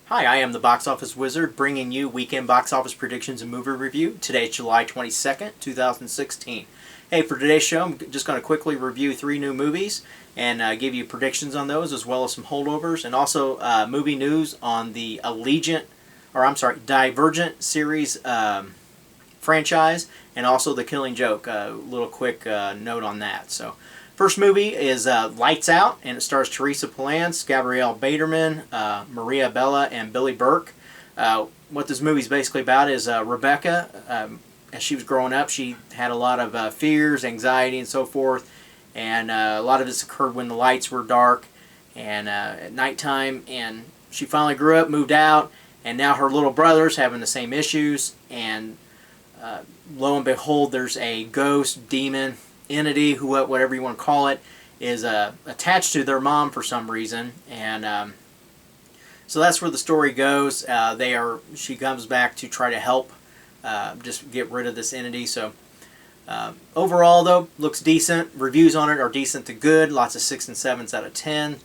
Hi, I am the Box Office Wizard, bringing you weekend box office predictions and movie review. Today, July 22nd, 2016. Hey, for today's show, I'm just going to quickly review 3 new movies and give you predictions on those, as well as some holdovers, and also movie news on the Divergent series franchise, and also The Killing Joke. A little quick note on that. So, first movie is Lights Out, and it stars Teresa Palance, Gabrielle Baderman, Maria Bella, and Billy Burke. What this movie is basically about is Rebecca. As she was growing up, she had a lot of fears, anxiety, and so forth. And a lot of this occurred when the lights were dark and at nighttime. And she finally grew up, moved out, and now her little brother's having the same issues. And lo and behold, there's a ghost, demon, entity, whatever you want to call it, is attached to their mom for some reason, and so that's where the story goes. She comes back to try to help just get rid of this entity. So overall, though, looks decent. Reviews on it are decent to good. Lots of 6 and 7s out of 10.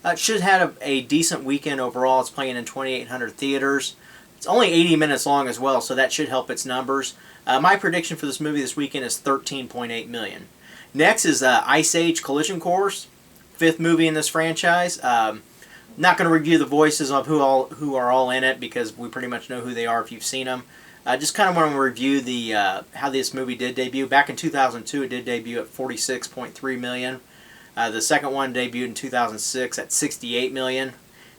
It should have a decent weekend overall. It's playing in 2,800 theaters. It's only 80 minutes long as well, so that should help its numbers. My prediction for this movie this weekend is $13.8 million. Next is Ice Age Collision Course, 5th movie in this franchise. Not going to review the voices of who are all in it, because we pretty much know who they are if you've seen them. Just kind of want to review how this movie did debut. Back in 2002, it did debut at $46.3 million. The second one debuted in 2006 at $68 million.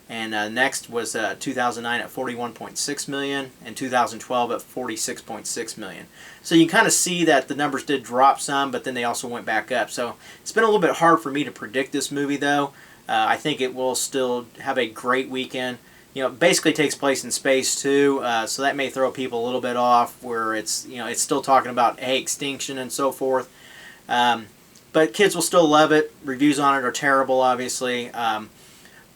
And next was 2009 at $41.6 million, and 2012 at $46.6 million. So you kind of see that the numbers did drop some, but then they also went back up. So it's been a little bit hard for me to predict this movie, though. I think it will still have a great weekend. You know, it basically takes place in space too, so that may throw people a little bit off. Where it's still talking about extinction and so forth. But kids will still love it. Reviews on it are terrible, obviously.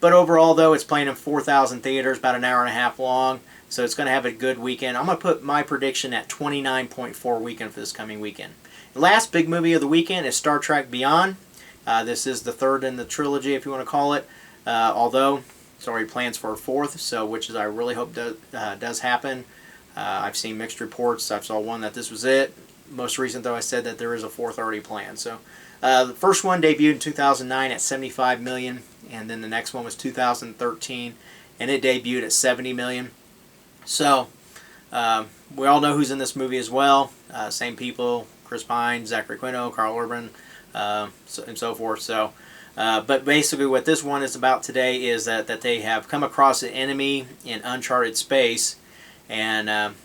But overall, though, it's playing in 4,000 theaters, about an hour and a half long, so it's going to have a good weekend. I'm going to put my prediction at 29.4 weekend for this coming weekend. The last big movie of the weekend is Star Trek Beyond. This is the third in the trilogy, if you want to call it, although it's already plans for a fourth, which I really hope does happen. I've seen mixed reports. I saw one that this was it. Most recent, though, I said that there is a fourth already planned. So the first one debuted in 2009 at $75 million. And then the next one was 2013, and it debuted at $70 million. So we all know who's in this movie as well. Same people: Chris Pine, Zachary Quinto, Carl Urban, and so forth. So, but basically, what this one is about today is that they have come across an enemy in uncharted space, and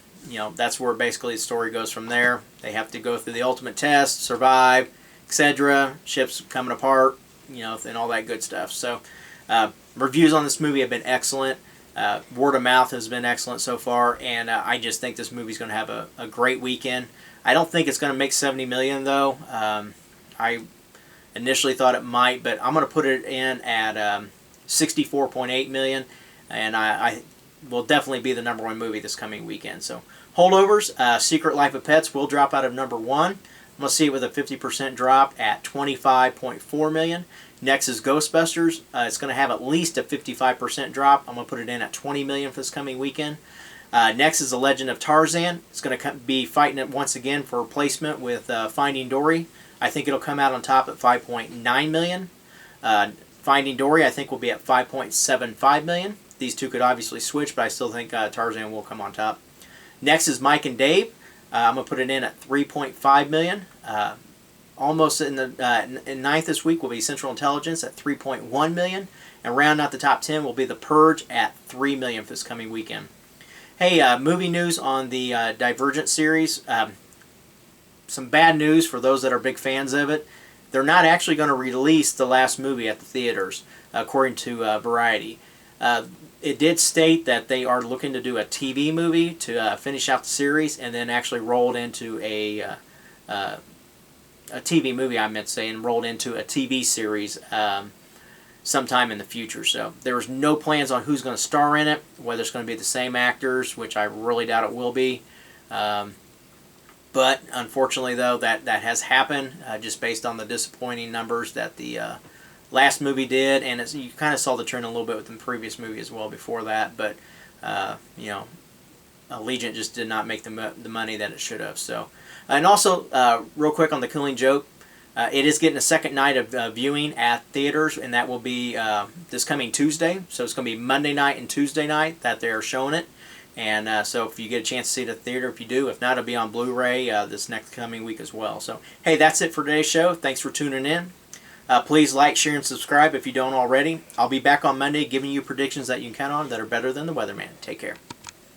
that's where basically the story goes from there. They have to go through the ultimate test, survive, etc. Ships coming apart, and all that good stuff. So reviews on this movie have been excellent. Word of mouth has been excellent so far, and I just think this movie's going to have a great weekend. I don't think it's going to make $70 million, though. I initially thought it might, but I'm going to put it in at $64.8 million, and I will definitely be the #1 movie this coming weekend. So holdovers, Secret Life of Pets will drop out of #1. I'm going to see it with a 50% drop at $25.4 million. Next is Ghostbusters. It's going to have at least a 55% drop. I'm going to put it in at $20 million for this coming weekend. Next is The Legend of Tarzan. It's going to be fighting it once again for replacement with Finding Dory. I think it'll come out on top at $5.9 million. Finding Dory, I think, will be at $5.75 million. These two could obviously switch, but I still think Tarzan will come on top. Next is Mike and Dave. I'm going to put it in at $3.5 million. Almost in ninth this week will be Central Intelligence at $3.1 million. And rounding out the top 10 will be The Purge at $3 million for this coming weekend. Hey, movie news on the Divergent series. Some bad news for those that are big fans of it. They're not actually going to release the last movie at the theaters, according to Variety. It did state that they are looking to do a TV movie to finish out the series, and then actually roll it into a TV movie, I meant to say, and rolled into a TV series sometime in the future. So there's no plans on who's going to star in it, whether it's going to be the same actors, which I really doubt it will be. But unfortunately, though, that has happened just based on the disappointing numbers that the last movie did, and you kind of saw the trend a little bit with the previous movie as well before that. But you know, Allegiant just did not make the money that it should have. So, and also real quick on The Killing Joke. It is getting a second night of viewing at theaters, and that will be this coming Tuesday. So it's going to be Monday night and Tuesday night that they're showing it. And so if you get a chance to see it at the theater, if you do. If not, it'll be on Blu-ray this next coming week as well. So, hey, that's it for today's show. Thanks for tuning in. Please like, share, and subscribe if you don't already. I'll be back on Monday giving you predictions that you can count on that are better than the weatherman. Take care.